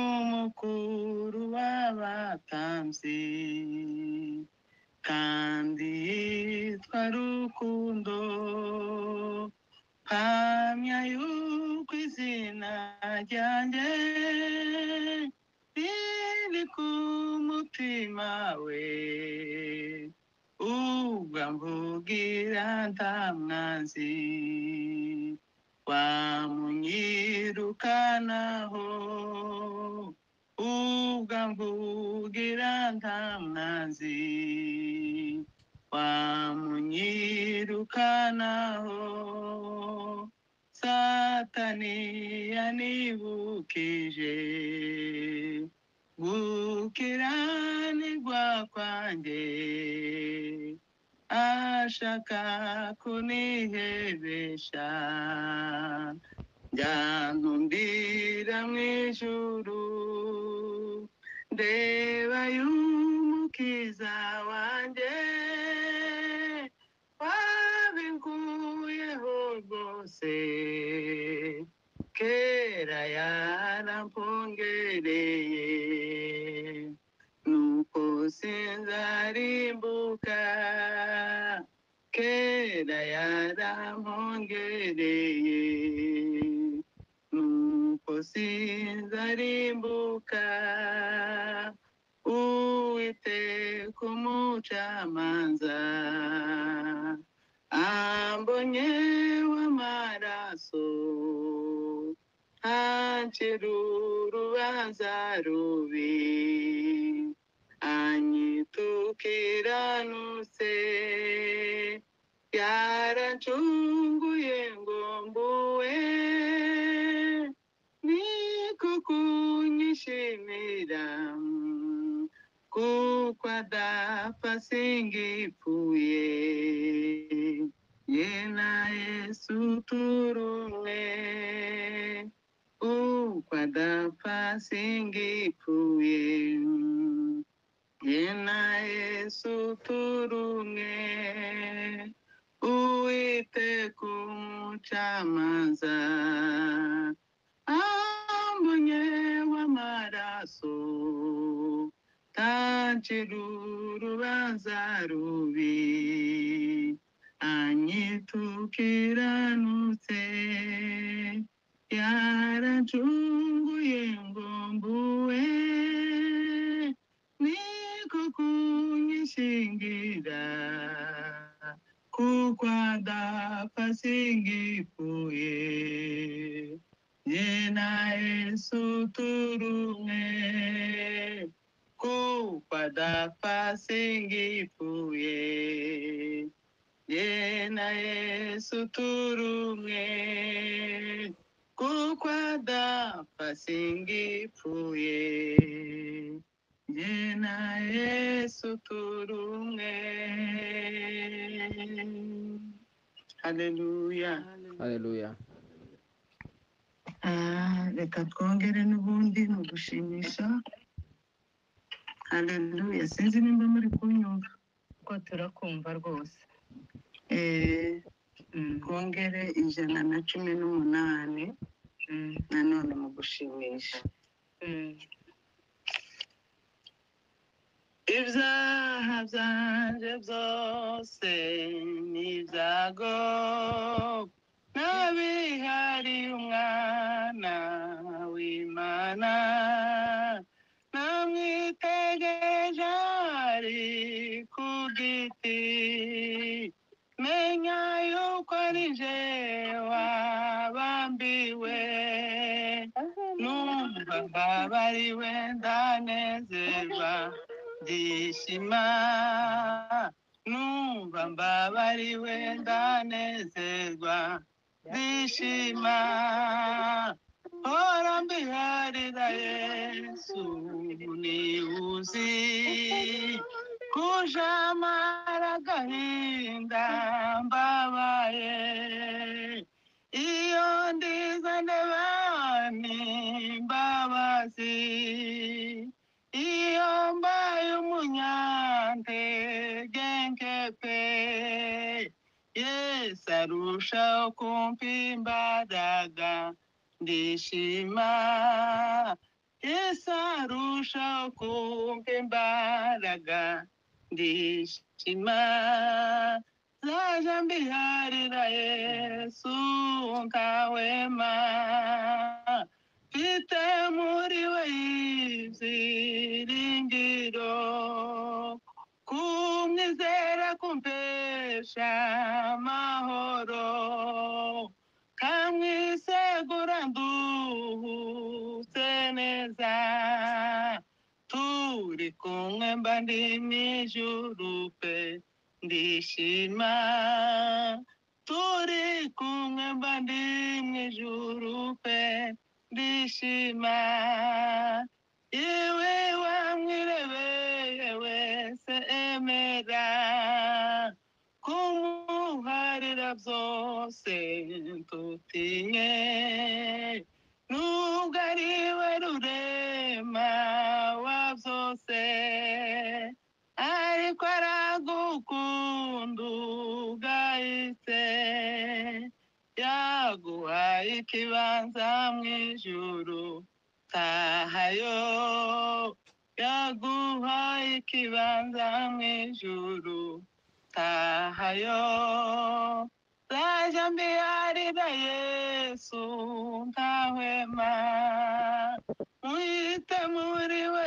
n'umukuru w'abatanzi kandi yitwa Rukundo, mpamya yuko izina ryanjye riri ku mutima we, ubwo mvugira nta mwanzi wamunyirukanaho, ubwo mvugira nta mwanzi wamunyirukanaho. Satani yanibukije gukiranirwa kwanjye, ashaka kunihebesha, njyantumbira mw'ijuru, ndeba y'umukiza wanjye wabinkuyeho rwose, kera yarampongereye, nuko sinzarimbuka, kera yarampongereye, nuko sinzarimbuka. Uwiteka umucamanza ambonye w'amaraso, ancira urubanza rubi, anyitukiranutse, yarancunguye ngo mbuwe, niko kunyishimira, kuko adapfa singipfuye, ye na Yesu turumwe, kuko adapfa singipfuye, ye na Yesu turumwe. Uwiteka umucamanza ambonye w'amaraso, tancira urubanza rubi, anyitukiranutse, yarancunguye ngo mbuwe, niko kunyishingira, kuko adapfa singipfuye, ye na Yesu turumwe, kuko adapfa singipfuye, ye na Yesu turumwe, kuko adapfa singipfuye, ye na Yesu turumwe. Haleluya. Haleluya. Reka twongere n'ubundi mu gushimisha. Haleluya. Sinzi nimba muri kunyumva, ko turakumva rwose. Twongere 118 nanone mu gushimisha. Ibyaha byanje byose n'ibyago, nabihariye umwana w'Imana, namwitegereje ari ku giti, menya yuko ari je wabambiwe, numva mbabariwe ndanezerwa, ndishima, numva mbabariwe ndanezerwa, ndishima, hora mbiharira Yesu ni uzi, kujamara agahinda arushaho kumpa imbaraga ndishima. Yesu arushaho kumpa imbaraga ndishima. Zaja mbiharira Yesu nkahwema, mfite muri we ibyiringiro, kumwizera kumpesha amahoro, kamwisegura nduhutse neza. Turi kumwe mba ndi mw'ijuru pe ndishima. Turi kumwe mba ndi mw'ijuru pe ndishima. Yewe wamwirebeye wese emera, kumuharira byose ntutinye. Nubwo ari we rurema wa byose, ariko aragukunda ugahise. Yaguhaye ikibanza mw'ijuru, tahayo. Yaguhaye ikibanza mw'ijuru, tahayo. Zaja mbiharira Yesu nkahwema, mwite muri we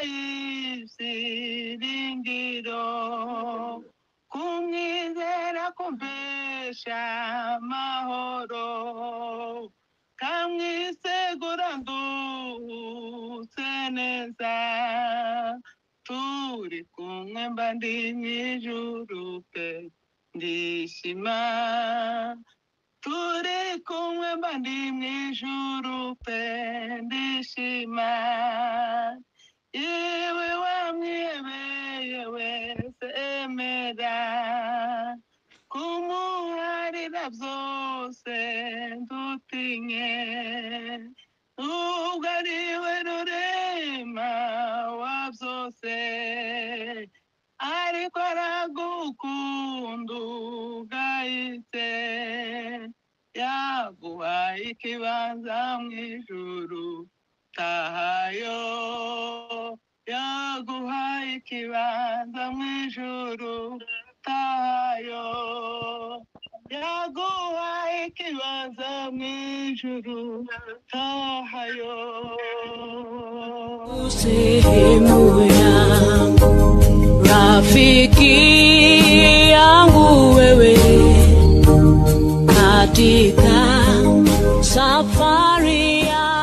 ibyiringiro, kumwizera kumpesha amahoro, kamwisegura nduhutse neza. Turi kumwe mba ndi mw'ijuru pe ndishima. Turi kumwe mba ndi mw'ijuru pe ndishima. Yewe wamwiyebeye wese emera, kumuharira byose ntutinye. Nubwo ari we rurema wa byose, ariko aragukunda ugahise. Yaguhaye ikibanza mw'ijuru, tahayo. Yaguhaye ikibanza mw'ijuru, tahayo. Yaguhaye ikibanza mw'ijuru, tahayo. Sehemu yangu, rafiki yangu wewe, katika safari ya